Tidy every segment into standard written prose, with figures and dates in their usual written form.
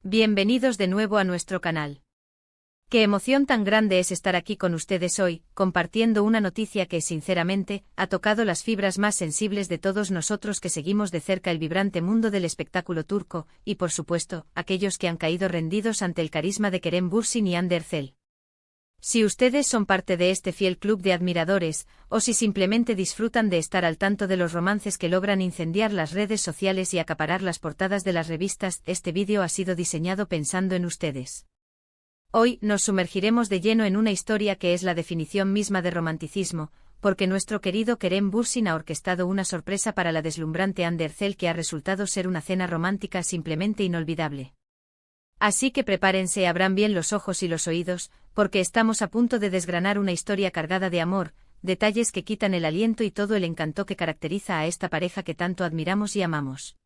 Bienvenidos de nuevo a nuestro canal. Qué emoción tan grande es estar aquí con ustedes hoy, compartiendo una noticia que, sinceramente, ha tocado las fibras más sensibles de todos nosotros que seguimos de cerca el vibrante mundo del espectáculo turco, y por supuesto, aquellos que han caído rendidos ante el carisma de Kerem Bürsin y Hande Erçel. Si ustedes son parte de este fiel club de admiradores, o si simplemente disfrutan de estar al tanto de los romances que logran incendiar las redes sociales y acaparar las portadas de las revistas, este vídeo ha sido diseñado pensando en ustedes. Hoy nos sumergiremos de lleno en una historia que es la definición misma de romanticismo, porque nuestro querido Kerem Bürsin ha orquestado una sorpresa para la deslumbrante Hande Erçel que ha resultado ser una cena romántica simplemente inolvidable. Así que prepárense, abran bien los ojos y los oídos, porque estamos a punto de desgranar una historia cargada de amor, detalles que quitan el aliento y todo el encanto que caracteriza a esta pareja que tanto admiramos y amamos.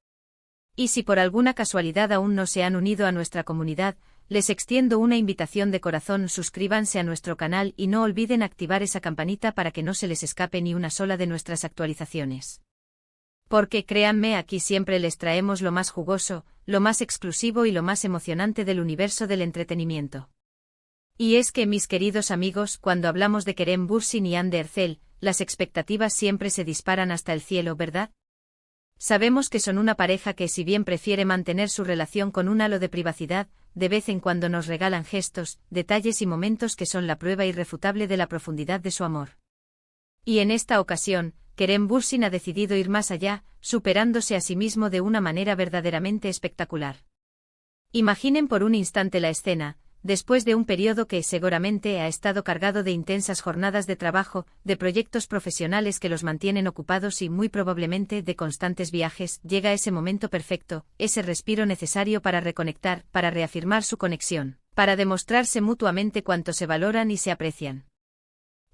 Y si por alguna casualidad aún no se han unido a nuestra comunidad, les extiendo una invitación de corazón: suscríbanse a nuestro canal y no olviden activar esa campanita para que no se les escape ni una sola de nuestras actualizaciones. Porque créanme, aquí siempre les traemos lo más jugoso, lo más exclusivo y lo más emocionante del universo del entretenimiento. Y es que, mis queridos amigos, cuando hablamos de Kerem Bürsin y Hande Erçel, las expectativas siempre se disparan hasta el cielo, ¿verdad? Sabemos que son una pareja que, si bien prefiere mantener su relación con un halo de privacidad, de vez en cuando nos regalan gestos, detalles y momentos que son la prueba irrefutable de la profundidad de su amor. Y en esta ocasión, Kerem Bürsin ha decidido ir más allá, superándose a sí mismo de una manera verdaderamente espectacular. Imaginen por un instante la escena, después de un periodo que seguramente ha estado cargado de intensas jornadas de trabajo, de proyectos profesionales que los mantienen ocupados y muy probablemente de constantes viajes, llega ese momento perfecto, ese respiro necesario para reconectar, para reafirmar su conexión, para demostrarse mutuamente cuánto se valoran y se aprecian.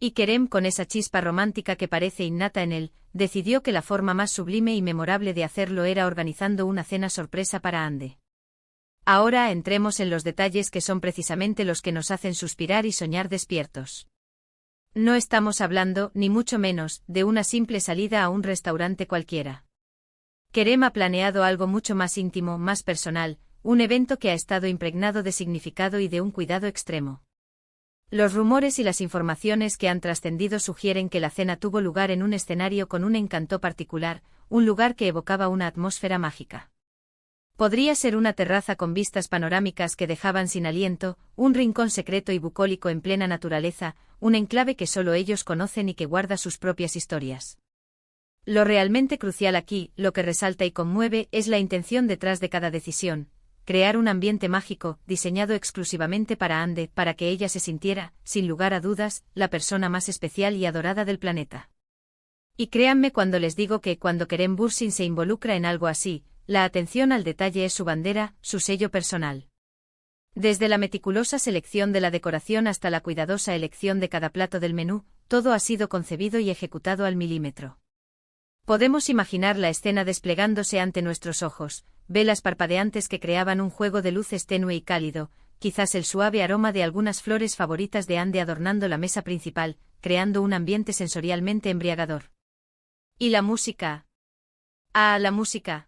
Y Kerem, con esa chispa romántica que parece innata en él, decidió que la forma más sublime y memorable de hacerlo era organizando una cena sorpresa para Hande. Ahora entremos en los detalles que son precisamente los que nos hacen suspirar y soñar despiertos. No estamos hablando, ni mucho menos, de una simple salida a un restaurante cualquiera. Kerem ha planeado algo mucho más íntimo, más personal, un evento que ha estado impregnado de significado y de un cuidado extremo. Los rumores y las informaciones que han trascendido sugieren que la cena tuvo lugar en un escenario con un encanto particular, un lugar que evocaba una atmósfera mágica. Podría ser una terraza con vistas panorámicas que dejaban sin aliento, un rincón secreto y bucólico en plena naturaleza, un enclave que solo ellos conocen y que guarda sus propias historias. Lo realmente crucial aquí, lo que resalta y conmueve, es la intención detrás de cada decisión: crear un ambiente mágico, diseñado exclusivamente para Hande, para que ella se sintiera, sin lugar a dudas, la persona más especial y adorada del planeta. Y créanme cuando les digo que cuando Kerem Bürsin se involucra en algo así, la atención al detalle es su bandera, su sello personal. Desde la meticulosa selección de la decoración hasta la cuidadosa elección de cada plato del menú, todo ha sido concebido y ejecutado al milímetro. Podemos imaginar la escena desplegándose ante nuestros ojos, velas parpadeantes que creaban un juego de luces tenue y cálido, quizás el suave aroma de algunas flores favoritas de Hande adornando la mesa principal, creando un ambiente sensorialmente embriagador. ¿Y la música? Ah, la música.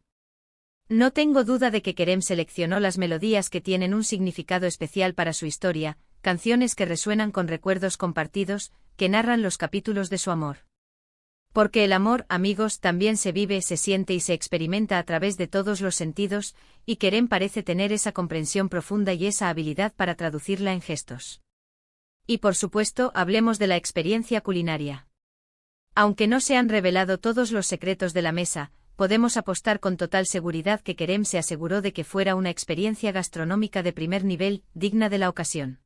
No tengo duda de que Kerem seleccionó las melodías que tienen un significado especial para su historia, canciones que resuenan con recuerdos compartidos, que narran los capítulos de su amor. Porque el amor, amigos, también se vive, se siente y se experimenta a través de todos los sentidos, y Kerem parece tener esa comprensión profunda y esa habilidad para traducirla en gestos. Y por supuesto, hablemos de la experiencia culinaria. Aunque no se han revelado todos los secretos de la mesa, podemos apostar con total seguridad que Kerem se aseguró de que fuera una experiencia gastronómica de primer nivel, digna de la ocasión.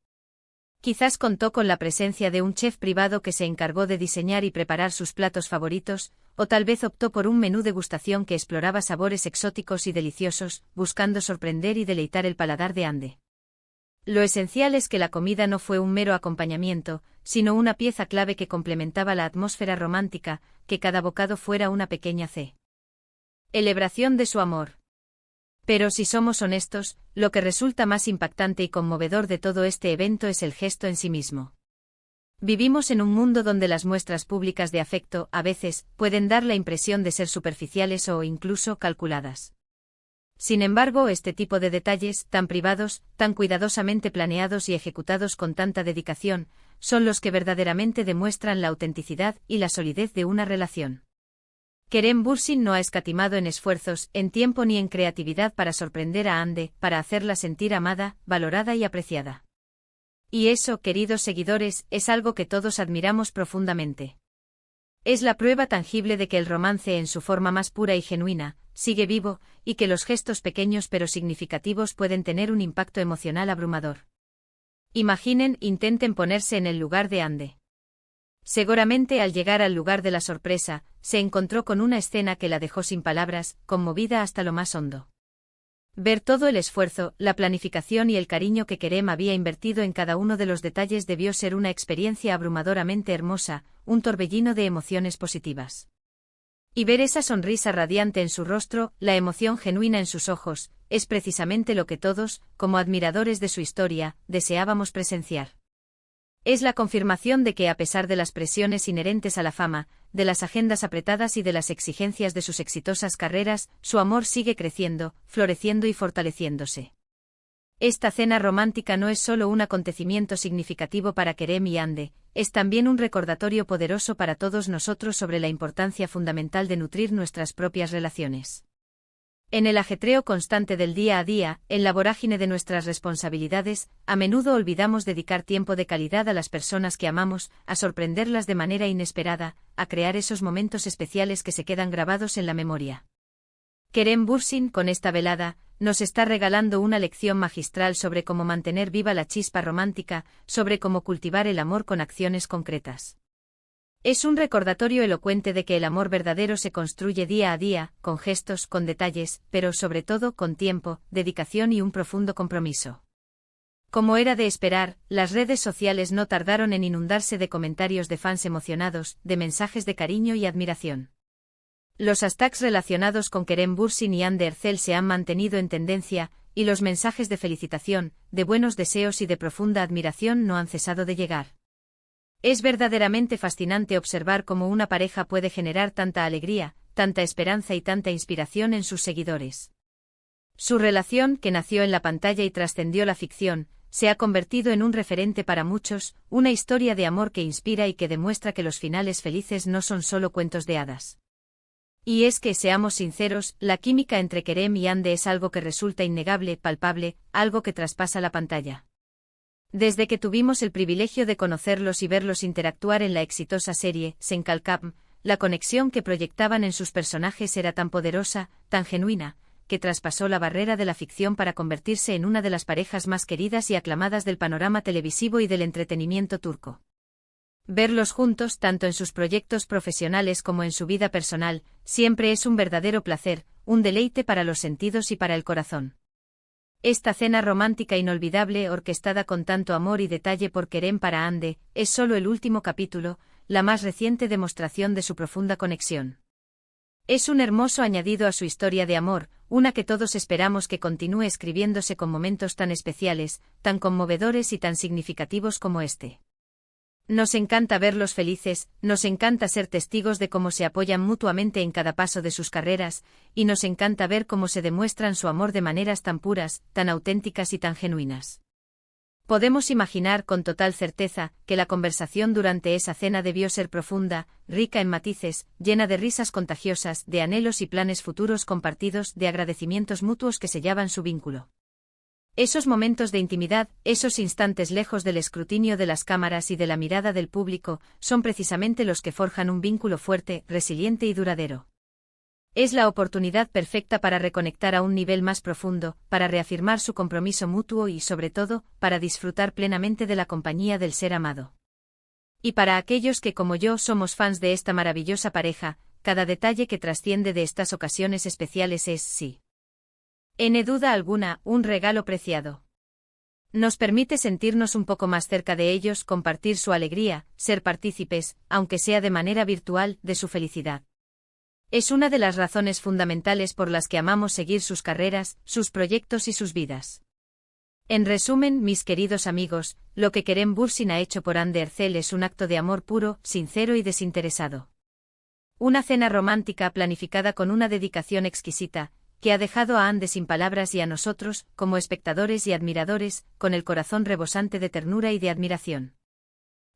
Quizás contó con la presencia de un chef privado que se encargó de diseñar y preparar sus platos favoritos, o tal vez optó por un menú degustación que exploraba sabores exóticos y deliciosos, buscando sorprender y deleitar el paladar de Hande. Lo esencial es que la comida no fue un mero acompañamiento, sino una pieza clave que complementaba la atmósfera romántica, que cada bocado fuera una pequeña celebración de su amor. Pero si somos honestos, lo que resulta más impactante y conmovedor de todo este evento es el gesto en sí mismo. Vivimos en un mundo donde las muestras públicas de afecto, a veces, pueden dar la impresión de ser superficiales o incluso calculadas. Sin embargo, este tipo de detalles, tan privados, tan cuidadosamente planeados y ejecutados con tanta dedicación, son los que verdaderamente demuestran la autenticidad y la solidez de una relación. Kerem Bürsin no ha escatimado en esfuerzos, en tiempo ni en creatividad para sorprender a Hande, para hacerla sentir amada, valorada y apreciada. Y eso, queridos seguidores, es algo que todos admiramos profundamente. Es la prueba tangible de que el romance en su forma más pura y genuina sigue vivo, y que los gestos pequeños pero significativos pueden tener un impacto emocional abrumador. Intenten ponerse en el lugar de Hande. Seguramente al llegar al lugar de la sorpresa, se encontró con una escena que la dejó sin palabras, conmovida hasta lo más hondo. Ver todo el esfuerzo, la planificación y el cariño que Kerem había invertido en cada uno de los detalles debió ser una experiencia abrumadoramente hermosa, un torbellino de emociones positivas. Y ver esa sonrisa radiante en su rostro, la emoción genuina en sus ojos, es precisamente lo que todos, como admiradores de su historia, deseábamos presenciar. Es la confirmación de que a pesar de las presiones inherentes a la fama, de las agendas apretadas y de las exigencias de sus exitosas carreras, su amor sigue creciendo, floreciendo y fortaleciéndose. Esta cena romántica no es solo un acontecimiento significativo para Kerem y Hande, es también un recordatorio poderoso para todos nosotros sobre la importancia fundamental de nutrir nuestras propias relaciones. En el ajetreo constante del día a día, en la vorágine de nuestras responsabilidades, a menudo olvidamos dedicar tiempo de calidad a las personas que amamos, a sorprenderlas de manera inesperada, a crear esos momentos especiales que se quedan grabados en la memoria. Kerem Bürsin, con esta velada, nos está regalando una lección magistral sobre cómo mantener viva la chispa romántica, sobre cómo cultivar el amor con acciones concretas. Es un recordatorio elocuente de que el amor verdadero se construye día a día, con gestos, con detalles, pero sobre todo con tiempo, dedicación y un profundo compromiso. Como era de esperar, las redes sociales no tardaron en inundarse de comentarios de fans emocionados, de mensajes de cariño y admiración. Los hashtags relacionados con Kerem Bürsin y Hande Erçel se han mantenido en tendencia, y los mensajes de felicitación, de buenos deseos y de profunda admiración no han cesado de llegar. Es verdaderamente fascinante observar cómo una pareja puede generar tanta alegría, tanta esperanza y tanta inspiración en sus seguidores. Su relación, que nació en la pantalla y trascendió la ficción, se ha convertido en un referente para muchos, una historia de amor que inspira y que demuestra que los finales felices no son solo cuentos de hadas. Y es que, seamos sinceros, la química entre Kerem y Hande es algo que resulta innegable, palpable, algo que traspasa la pantalla. Desde que tuvimos el privilegio de conocerlos y verlos interactuar en la exitosa serie Sen Kalkam, la conexión que proyectaban en sus personajes era tan poderosa, tan genuina, que traspasó la barrera de la ficción para convertirse en una de las parejas más queridas y aclamadas del panorama televisivo y del entretenimiento turco. Verlos juntos, tanto en sus proyectos profesionales como en su vida personal, siempre es un verdadero placer, un deleite para los sentidos y para el corazón. Esta cena romántica inolvidable, orquestada con tanto amor y detalle por Kerem para Hande, es solo el último capítulo, la más reciente demostración de su profunda conexión. Es un hermoso añadido a su historia de amor, una que todos esperamos que continúe escribiéndose con momentos tan especiales, tan conmovedores y tan significativos como este. Nos encanta verlos felices, nos encanta ser testigos de cómo se apoyan mutuamente en cada paso de sus carreras, y nos encanta ver cómo se demuestran su amor de maneras tan puras, tan auténticas y tan genuinas. Podemos imaginar con total certeza que la conversación durante esa cena debió ser profunda, rica en matices, llena de risas contagiosas, de anhelos y planes futuros compartidos, de agradecimientos mutuos que sellaban su vínculo. Esos momentos de intimidad, esos instantes lejos del escrutinio de las cámaras y de la mirada del público, son precisamente los que forjan un vínculo fuerte, resiliente y duradero. Es la oportunidad perfecta para reconectar a un nivel más profundo, para reafirmar su compromiso mutuo y, sobre todo, para disfrutar plenamente de la compañía del ser amado. Y para aquellos que, como yo, somos fans de esta maravillosa pareja, cada detalle que trasciende de estas ocasiones especiales es, sí, en duda alguna, un regalo preciado. Nos permite sentirnos un poco más cerca de ellos, compartir su alegría, ser partícipes, aunque sea de manera virtual, de su felicidad. Es una de las razones fundamentales por las que amamos seguir sus carreras, sus proyectos y sus vidas. En resumen, mis queridos amigos, lo que Kerem Bürsin ha hecho por Hande Erçel es un acto de amor puro, sincero y desinteresado. Una cena romántica planificada con una dedicación exquisita, que ha dejado a Ande sin palabras y a nosotros, como espectadores y admiradores, con el corazón rebosante de ternura y de admiración.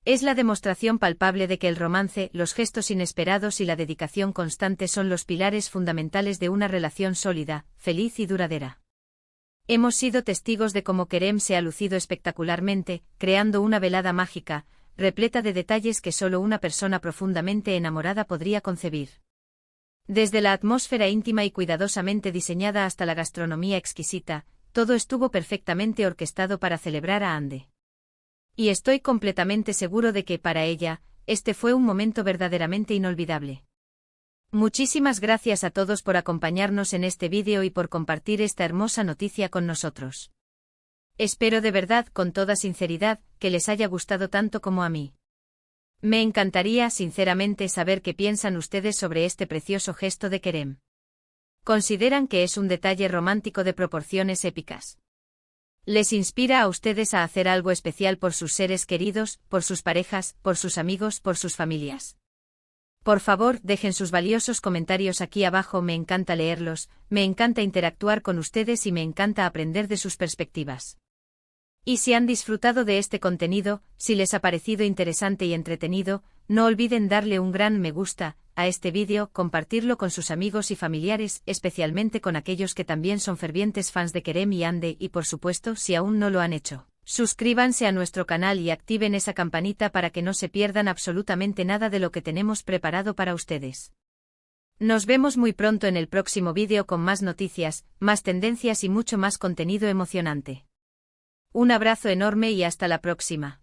Es la demostración palpable de que el romance, los gestos inesperados y la dedicación constante son los pilares fundamentales de una relación sólida, feliz y duradera. Hemos sido testigos de cómo Kerem se ha lucido espectacularmente, creando una velada mágica, repleta de detalles que solo una persona profundamente enamorada podría concebir. Desde la atmósfera íntima y cuidadosamente diseñada hasta la gastronomía exquisita, todo estuvo perfectamente orquestado para celebrar a Ande. Y estoy completamente seguro de que, para ella, este fue un momento verdaderamente inolvidable. Muchísimas gracias a todos por acompañarnos en este vídeo y por compartir esta hermosa noticia con nosotros. Espero de verdad, con toda sinceridad, que les haya gustado tanto como a mí. Me encantaría, sinceramente, saber qué piensan ustedes sobre este precioso gesto de Kerem. ¿Consideran que es un detalle romántico de proporciones épicas? ¿Les inspira a ustedes a hacer algo especial por sus seres queridos, por sus parejas, por sus amigos, por sus familias? Por favor, dejen sus valiosos comentarios aquí abajo, me encanta leerlos, me encanta interactuar con ustedes y me encanta aprender de sus perspectivas. Y si han disfrutado de este contenido, si les ha parecido interesante y entretenido, no olviden darle un gran me gusta a este vídeo, compartirlo con sus amigos y familiares, especialmente con aquellos que también son fervientes fans de Kerem y Ande, y por supuesto, si aún no lo han hecho, suscríbanse a nuestro canal y activen esa campanita para que no se pierdan absolutamente nada de lo que tenemos preparado para ustedes. Nos vemos muy pronto en el próximo vídeo con más noticias, más tendencias y mucho más contenido emocionante. Un abrazo enorme y hasta la próxima.